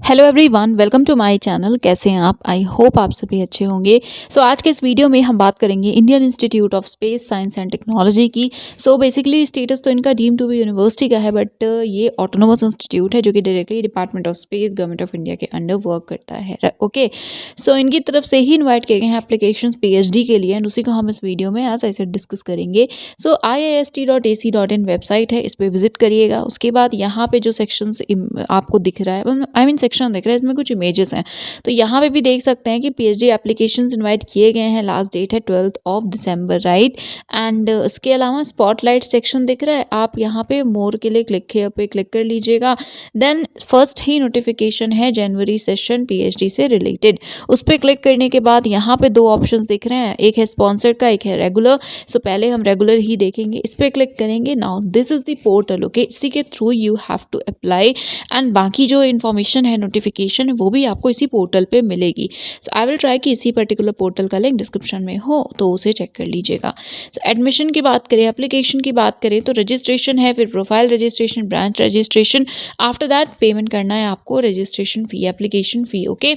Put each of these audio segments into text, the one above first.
Hello everyone, welcome to my channel. कैसे हैं आप? आई होप आप सभी अच्छे होंगे। आज के इस वीडियो में हम बात करेंगे Indian institute of space science and technology की। बेसिकली स्टेटस तो इनका डीम टू बी यूनिवर्सिटी का है, बट ये ऑटोनोमस इंस्टीट्यूट है जो कि directly department of space government of India के अंडर वर्क करता है। ओके, इनकी तरफ से ही इन्वाइट किए गए हैं एप्लीकेशन पीएचडी के लिए, एंड उसी को हम इस वीडियो में एज आई सेड डिस्कस करेंगे। IIST.ac.in वेबसाइट है, इस पर विजिट करिएगा। उसके बाद यहाँ पे जो सेक्शंस आपको दिख रहा है, आई मीन सेक्शन दिख रहा है, इसमें कुछ इमेजेस हैं। तो यहाँ पे भी देख सकते हैं कि पीएचडी एप्लीकेशंस इनवाइट किए गए हैं। लास्ट डेट है 12 दिसंबर, राइट। एंड इसके अलावा स्पॉटलाइट सेक्शन दिख रहा है, आप यहाँ पे मोर के लिए क्लिक कर लीजिएगा। देन फर्स्ट ही नोटिफिकेशन है जनवरी सेशन पीएचडी से रिलेटेड, उस पर क्लिक करने के बाद यहाँ पे दो ऑप्शंस दिख रहे हैं, एक है स्पॉन्सर्ड का, एक है रेगुलर। पहले हम रेगुलर ही देखेंगे, इस पर क्लिक करेंगे। Now this is the portal, okay, इसी के through you have to apply, and बाकी जो इन्फॉर्मेशन है, नोटिफिकेशन है, वो भी आपको इसी पोर्टल पे मिलेगी। आई विल ट्राई कि इसी पर्टिकुलर पोर्टल का लिंक डिस्क्रिप्शन में हो तो उसे चेक कर लीजिएगा। एडमिशन की बात करें, एप्लीकेशन की बात करें, तो रजिस्ट्रेशन है, फिर profile registration, branch registration. After that payment करना है आपको registration fee, application fee, okay.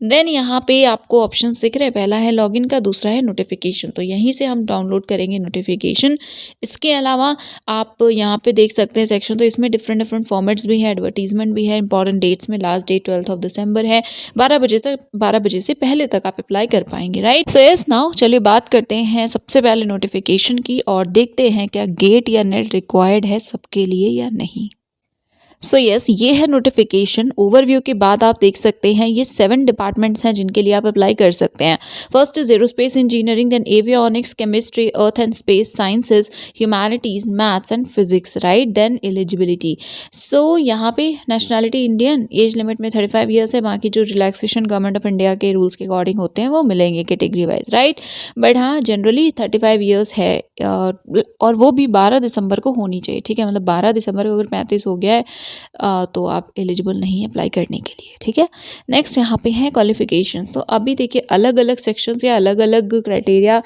Then यहाँ पे आपको ऑप्शंस दिख रहे हैं, पहला है लॉगिन का, दूसरा है नोटिफिकेशन। तो यहीं से हम डाउनलोड करेंगे नोटिफिकेशन। इसके अलावा आप यहाँ पे देख सकते हैं सेक्शन, तो इसमें डिफरेंट फॉर्मेट्स भी है, एडवर्टीजमेंट भी है, इंपॉर्टेंट डेट्स में लास्ट डेट 12 दिसंबर है, 12 बजे से पहले तक आप अप्लाई कर पाएंगे, राइट। यस, नाउ चलिए बात करते हैं सबसे पहले नोटिफिकेशन की और देखते हैं क्या गेट या नेट रिक्वायर्ड है सबके लिए या नहीं। यस, ये है नोटिफिकेशन। ओवरव्यू के बाद आप देख सकते हैं ये 7 डिपार्टमेंट्स हैं जिनके लिए आप अप्लाई कर सकते हैं। First is aerospace engineering, then avionics, chemistry, earth and space sciences, humanities, maths and physics, right. Then eligibility, यहाँ पे नेशनैलिटी इंडियन, एज लिमिट में 35 ईयर्स है। बाकी जो रिलैक्सेशन गवर्नमेंट ऑफ इंडिया के रूल्स के अकॉर्डिंग होते हैं वो मिलेंगे कैटेगरी वाइज, राइट। बट हाँ, जनरली 35 ईयर्स है, और वो भी 12 दिसंबर को होनी चाहिए, ठीक है। मतलब 12 दिसंबर को अगर 35 हो गया है तो आप एलिजिबल नहीं है अप्लाई करने के लिए, ठीक है। नेक्स्ट यहाँ पे है क्वालिफिकेशंस। तो अभी देखिए अलग अलग सेक्शंस या अलग अलग क्राइटेरिया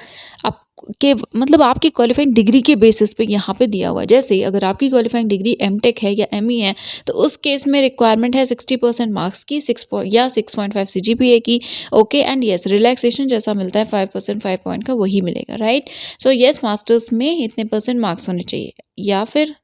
आपके, मतलब आपकी क्वालिफाइंग डिग्री के बेसिस पे यहाँ पे दिया हुआ है। जैसे अगर आपकी क्वालिफाइंग डिग्री एमटेक है या एमई है, तो उस केस में रिक्वायरमेंट है 60% मार्क्स की, 6.5 CGPA की, ओके। एंड यस, रिलैक्सेशन जैसा मिलता है 5% 5 पॉइंट का, वही मिलेगा, राइट। यस, मास्टर्स में इतने % मार्क्स होने चाहिए, या फिर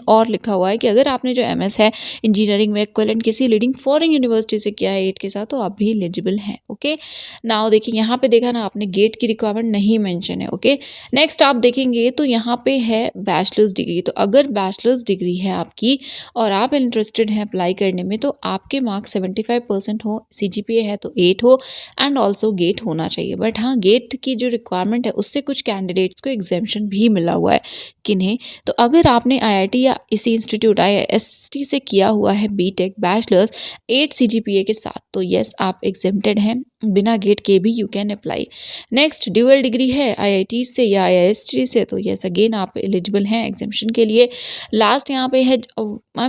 और लिखा हुआ है कि अगर आपने जो एमएस है इंजीनियरिंग में इक्विवेलेंट किसी लीडिंग फॉरेन यूनिवर्सिटी से किया है 8 के साथ, तो आप भी एलिजिबल हैं, ओके। नाउ देखिए यहाँ पे देखा ना आपने, गेट की रिक्वायरमेंट नहीं मेंशन है, ओके। नेक्स्ट आप देखेंगे तो यहाँ पे है बैचलर्स डिग्री। तो अगर बैचलर्स डिग्री है आपकी और आप इंटरेस्टेड हैं अप्लाई करने में, तो आपके मार्क्स 75% हो, CGPA है तो 8 हो, एंड ऑल्सो गेट होना चाहिए। बट हाँ, गेट की जो रिक्वायरमेंट है उससे कुछ कैंडिडेट्स को एग्जेम्पशन भी मिला हुआ है। किन्हें? तो अगर आपने IIT या इसी इंस्टीट्यूट IIST से किया हुआ है बीटेक बैचलर्स 8 CGPA के साथ, तो यस आप एग्जेम्प्टेड हैं, बिना गेट के भी you can apply. Next, dual degree है IIT से या IIST से, तो यस अगेन आप एलिजिबल हैं एग्जेम्पशन के लिए। लास्ट यहाँ पे है,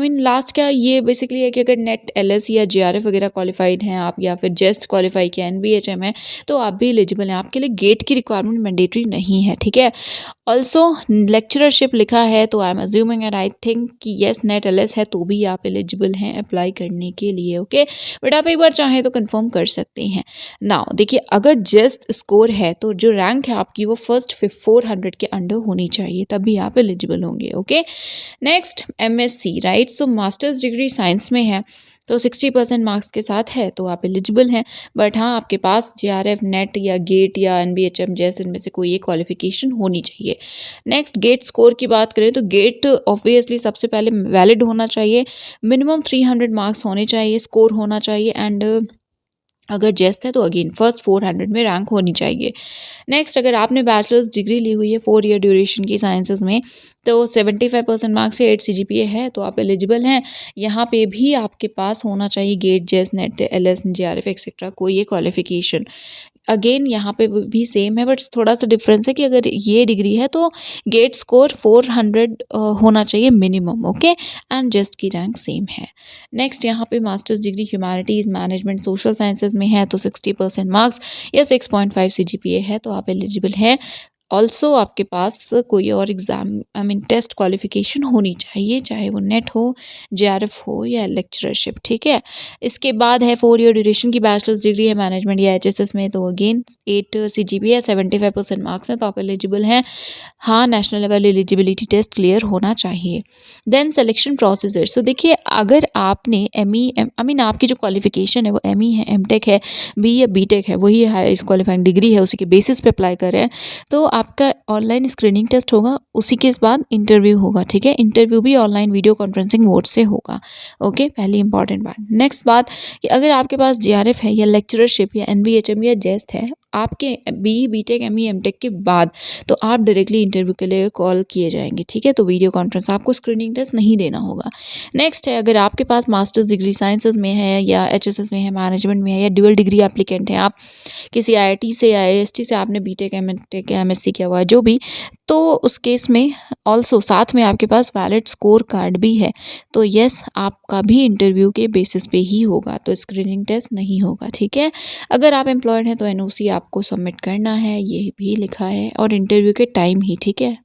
लास्ट क्या, ये बेसिकली है कि अगर नेट LS या JRF वगैरह क्वालिफाइड हैं आप, या फिर जस्ट क्वालिफाई किया NBHM है, तो आप भी एलिजिबल हैं। आपके लिए गेट की रिक्वायरमेंट मैंडेटरी नहीं है, ठीक है। ऑल्सो लेक्चररशिप लिखा है, तो I am assuming and I think कि येस नेट LS है तो भी आप एलिजिबल हैं अप्लाई करने के लिए, ओके। बट आप एक बार चाहें तो कंफर्म कर सकते हैं। नाउ देखिए, अगर जस्ट स्कोर है तो जो रैंक है आपकी वो फर्स्ट 400 के अंडर होनी चाहिए, तभी आप एलिजिबल होंगे, okay. Next MSc, right. Masters degree science में है तो 60% मार्क्स के साथ है तो आप एलिजिबल हैं। बट हाँ, आपके पास JRF, नेट या गेट या NBHM जैसे इनमें से कोई एक क्वालिफिकेशन होनी चाहिए। नेक्स्ट, गेट स्कोर की बात करें तो गेट ऑब्वियसली सबसे पहले वैलिड होना चाहिए, मिनिमम 300 मार्क्स होने चाहिए, स्कोर होना चाहिए, एंड अगर जेस्ट है तो अगेन फर्स्ट 400 में रैंक होनी चाहिए। नेक्स्ट, अगर आपने बैचलर्स डिग्री ली हुई है 4 ईयर ड्यूरेशन की साइंसेज में, तो 75% मार्क्स से 8 CGPA है तो आप एलिजिबल हैं। यहाँ पे भी आपके पास होना चाहिए GATE, JEST, NET, LS, JRF etcetera कोई ये क्वालिफिकेशन। अगेन यहाँ पे भी सेम है, बट थोड़ा सा डिफरेंस है कि अगर ये डिग्री है तो गेट स्कोर 400 होना चाहिए मिनिमम, ओके। एंड जस्ट की रैंक सेम है। नेक्स्ट, यहाँ पे masters degree humanities, management, social sciences में है तो 60% मार्क्स या 6.5 CGPA है तो आप एलिजिबल हैं। ऑल्सो आपके पास कोई और एग्ज़ाम टेस्ट क्वालिफिकेशन होनी चाहिए, चाहे वो नेट हो, जेआरएफ हो या लेक्चरशिप, ठीक है। इसके बाद है 4 ईयर ड्यूरेशन की बैचलर्स डिग्री है मैनेजमेंट या एचएसएस में, तो अगेन 8 सीजीपीए 75% मार्क्स हैं तो आप एलिजिबल हैं। हाँ, national level eligibility test clear होना चाहिए। देन सिलेक्शन प्रोसीजर, सो देखिए अगर आपने आपकी जो क्वालिफिकेशन है वो एमई है, एमटेक है, बी या बीटेक है, वही हाईएस्ट क्वालिफाइंग डिग्री है, उसी के बेसिस पे अप्लाई कर रहे हैं, तो आपका ऑनलाइन स्क्रीनिंग टेस्ट होगा, उसी के बाद इंटरव्यू होगा, ठीक है। इंटरव्यू भी ऑनलाइन वीडियो कॉन्फ्रेंसिंग मोड से होगा। ओके, पहली इंपॉर्टेंट बात। नेक्स्ट बात कि अगर आपके पास जेआरएफ है या लेक्चरशिप या एनबीएचएम या जेस्ट है आपके बी बीटेक एमई एमटेक के बाद, तो आप डायरेक्टली इंटरव्यू के लिए कॉल किए जाएंगे, ठीक है। तो वीडियो कॉन्फ्रेंस, आपको स्क्रीनिंग टेस्ट नहीं देना होगा। नेक्स्ट है अगर आपके पास मास्टर्स डिग्री साइंसेज में है या एचएसएस में है, मैनेजमेंट में है या ड्यूअल डिग्री एप्लीकेंट है, आप किसी आईआईटी से या आईएसटी से आपने बीटेक एमटेक या एमएससी किया हुआ है जो भी, तो उस केस में ऑल्सो साथ में आपके पास वैलिड स्कोर कार्ड भी है, तो यस आपका भी इंटरव्यू के बेसिस पे ही होगा, तो स्क्रीनिंग टेस्ट नहीं होगा, ठीक है। अगर आप एम्प्लॉयड हैं तो एनओसी आपको सबमिट करना है, ये भी लिखा है, और इंटरव्यू के टाइम ही, ठीक है।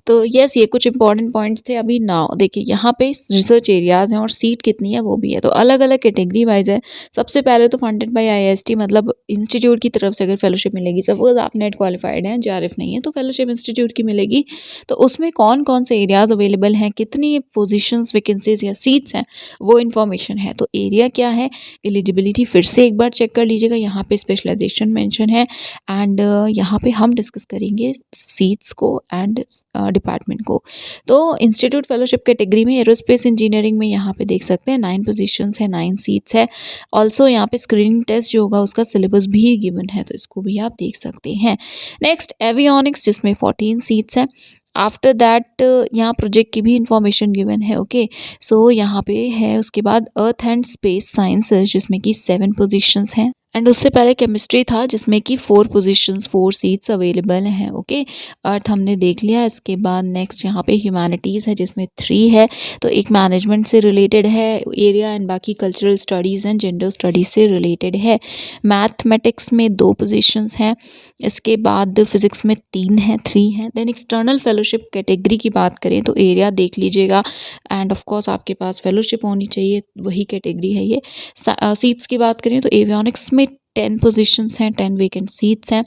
तो यस ये कुछ इंपॉर्टेंट पॉइंट्स थे। अभी नाउ देखिए यहाँ पे रिसर्च एरियाज़ हैं और सीट कितनी है वो भी है, तो अलग अलग कैटेगरी वाइज है। सबसे पहले तो फंडेड बाय आईआईएसटी, मतलब इंस्टीट्यूट की तरफ से अगर फेलोशिप मिलेगी, सपोज आप नेट क्वालिफाइड हैं, जेआरएफ नहीं है, तो फेलोशिप इंस्टीट्यूट की मिलेगी। तो उसमें कौन कौन से एरियाज़ अवेलेबल हैं, कितनी पोजिशंस वैकेंसीज या सीट्स हैं, वो इन्फॉर्मेशन है। तो एरिया क्या है, एलिजिबिलिटी फिर से एक बार चेक कर लीजिएगा, यहाँ पे स्पेशलाइजेशन मेंशन है, एंड यहाँ पे हम डिस्कस करेंगे सीट्स को एंड डिपार्टमेंट को। तो इंस्टीट्यूट फेलोशिप कैटेगरी में एरोस्पेस इंजीनियरिंग में यहाँ पे देख सकते हैं 9 पोजीशंस है, 9 सीट्स है। ऑल्सो यहाँ पे स्क्रीनिंग टेस्ट जो होगा उसका सिलेबस भी गिवन है, तो इसको भी आप देख सकते हैं। नेक्स्ट एवियोनिक्स जिसमें 14 सीट्स है। आफ्टर दैट यहाँ प्रोजेक्ट की भी इंफॉर्मेशन गिवन है, ओके। सो यहाँ पे है उसके बाद अर्थ एंड स्पेस साइंसेज जिसमें कि 7 पोजीशंस हैं, एंड उससे पहले केमिस्ट्री था जिसमें कि 4 पोजीशंस 4 सीट्स अवेलेबल हैं, ओके। अर्थ हमने देख लिया। इसके बाद नेक्स्ट यहाँ पे ह्यूमैनिटीज़ है जिसमें 3 है, तो एक मैनेजमेंट से रिलेटेड है एरिया, एंड बाकी cultural studies and gender studies से रिलेटेड है। मैथमेटिक्स में 2 पोजीशंस हैं। इसके बाद फिजिक्स में 3 हैं, 3 हैं। देन एक्सटर्नल फेलोशिप कैटेगरी की बात करें तो एरिया देख लीजिएगा, एंड ऑफ कोर्स आपके पास फेलोशिप होनी चाहिए, वही कैटेगरी है ये। सीट्स की बात करें तो एवियोनिक्स में 10 पोजीशंस हैं, 10 वेकेंट सीट्स हैं,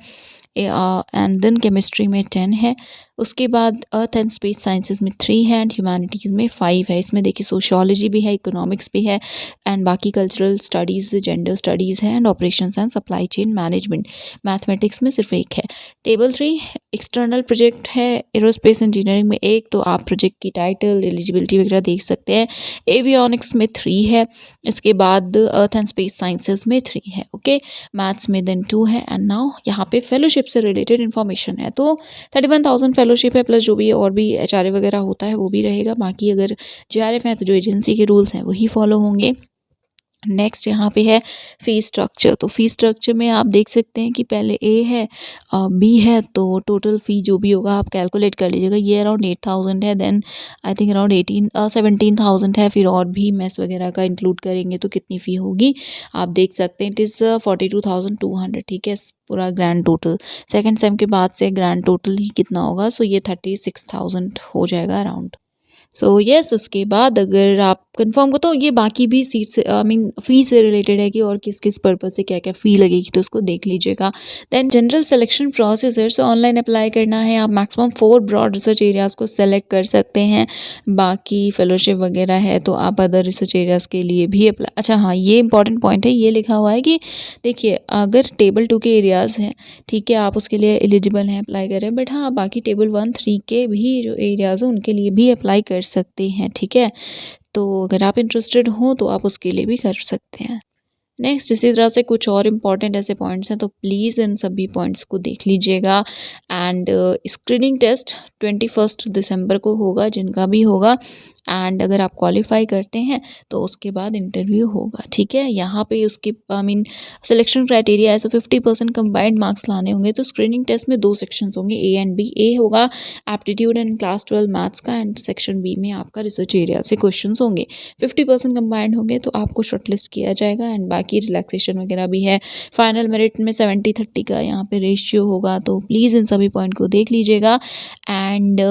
एंड देन केमिस्ट्री में 10 है। उसके बाद अर्थ एंड स्पेस साइंसेज में 3 है, एंड ह्यूमैनिटीज़ में 5 है। इसमें देखिए सोशियोलॉजी भी है, इकोनॉमिक्स भी है, एंड बाकी कल्चरल स्टडीज़, जेंडर स्टडीज़ है, and operations and supply chain management. Mathematics में सिर्फ 1 है। टेबल 3 एक्सटर्नल प्रोजेक्ट है एरोस्पेस इंजीनियरिंग में 1, तो आप प्रोजेक्ट की टाइटल, एलिजिबिलिटी वगैरह देख सकते हैं। एवियोनिक्स में 3 है। इसके बाद अर्थ एंड स्पेस साइंसेज में 3 है, ओके। मैथ्स में देन 2 है, एंड नाउ यहाँ पे फेलोशिप से रिलेटेड इन्फॉर्मेशन है, तो 31,000 फेलोशिप है, प्लस जो भी और भी एचआरए वगैरह होता है वो भी रहेगा। बाकी अगर जेआरएफ है तो जो एजेंसी के रूल्स हैं वही फॉलो होंगे। नेक्स्ट यहाँ पे है फीस स्ट्रक्चर, तो फीस स्ट्रक्चर में आप देख सकते हैं कि पहले ए है, बी है, तो टोटल फ़ी जो भी होगा आप कैलकुलेट कर लीजिएगा। ये अराउंड 8,000 है, देन आई थिंक अराउंड 17,000 है, फिर और भी मेस वगैरह का इंक्लूड करेंगे तो कितनी फ़ी होगी आप देख सकते हैं। इट इज़ 42,200, ठीक है, पूरा ग्रैंड टोटल। सेकेंड सेम के बाद से ग्रैंड टोटल ही कितना होगा, सो ये 36,000 हो जाएगा अराउंड। सो यस उसके बाद अगर आप कंफर्म को, तो ये बाकी भी सीट से फ़ी से रिलेटेड है कि और किस किस पर्पज़ से क्या क्या फ़ी लगेगी, तो उसको देख लीजिएगा। देन जनरल सिलेक्शन प्रोसेस है, सो ऑनलाइन अप्लाई करना है, आप मैक्सिमम 4 ब्रॉड रिसर्च एरियाज़ को सेलेक्ट कर सकते हैं। बाकी फेलोशिप वगैरह है तो आप अदर रिसर्च एरियाज़ के लिए भी अप्लाई, अच्छा हाँ ये इंपॉर्टेंट पॉइंट है, ये लिखा हुआ है कि देखिए अगर टेबल 2 के एरियाज़ हैं, ठीक है, आप उसके लिए एलिजिबल हैं, अप्लाई करें, बट हाँ बाकी टेबल 1 3 के भी जो एरियाज़ हैं उनके लिए भी अप्लाई कर सकते हैं, ठीक है। तो अगर आप इंटरेस्टेड हो तो आप उसके लिए भी कर सकते हैं। नेक्स्ट इसी तरह से कुछ और इम्पॉर्टेंट ऐसे पॉइंट्स हैं, तो प्लीज़ इन सभी पॉइंट्स को देख लीजिएगा। एंड स्क्रीनिंग टेस्ट 21 दिसंबर को होगा, जिनका भी होगा। एंड अगर आप क्वालिफाई करते हैं तो उसके बाद इंटरव्यू होगा, ठीक है। यहाँ पे उसके सिलेक्शन क्राइटेरिया है, सो 50% कंबाइंड मार्क्स लाने होंगे। तो स्क्रीनिंग टेस्ट में 2 सेक्शंस होंगे, ए एंड बी। ए होगा एप्टीट्यूड एंड क्लास 12 मैथ्स का, एंड सेक्शन बी में आपका रिसर्च एरिया से क्वेश्चंस होंगे। 50% कंबाइंड होंगे तो आपको शॉर्टलिस्ट किया जाएगा, एंड बाकी रिलैक्सेशन वगैरह भी है। फाइनल मेरिट में 70-30 का यहाँ पे रेशियो होगा, तो प्लीज़ इन सभी पॉइंट को देख लीजिएगा। एंड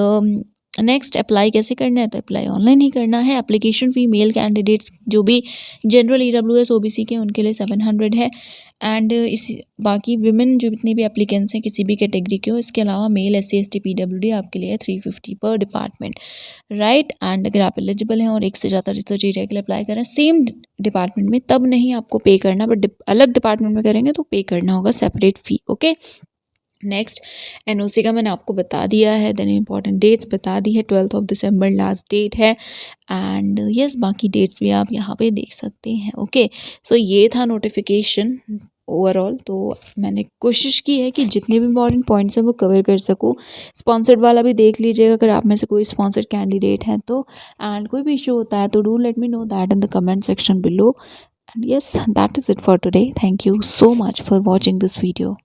नेक्स्ट अप्लाई कैसे करना है, तो अप्लाई ऑनलाइन ही करना है। एप्लीकेशन फ़ी मेल कैंडिडेट्स जो भी जनरल EWS OBC के उनके लिए 700 है, एंड इस बाकी विमेन जो जितनी भी एप्लीकेंट्स हैं किसी भी कैटेगरी के हो, इसके अलावा मेल SC ST PWD आपके लिए 350 पर डिपार्टमेंट, राइट। एंड अगर आप एलिजिबल हैं और एक से ज़्यादा रिसर्च एरिया के लिए अप्लाई करें सेम डिपार्टमेंट में, तब नहीं आपको पे करना, बट अलग डिपार्टमेंट में करेंगे तो पे करना होगा सेपरेट फ़ी, ओके। नेक्स्ट NOC का मैंने आपको बता दिया है, देन इंपॉर्टेंट डेट्स बता दी है, 12 दिसंबर लास्ट डेट है, एंड यस बाकी डेट्स भी आप यहाँ पे देख सकते हैं, ओके। सो ये था नोटिफिकेशन ओवरऑल। तो मैंने कोशिश की है कि जितने भी इंपॉर्टेंट पॉइंट्स हैं वो कवर कर सकूँ। स्पॉन्सर्ड वाला भी देख लीजिएगा अगर आप में से कोई स्पॉन्सर्ड कैंडिडेट है तो, एंड कोई भी इशू होता है तो do let me know that in the comment section below. And yes that is it for today. Thank you so much for watching this video.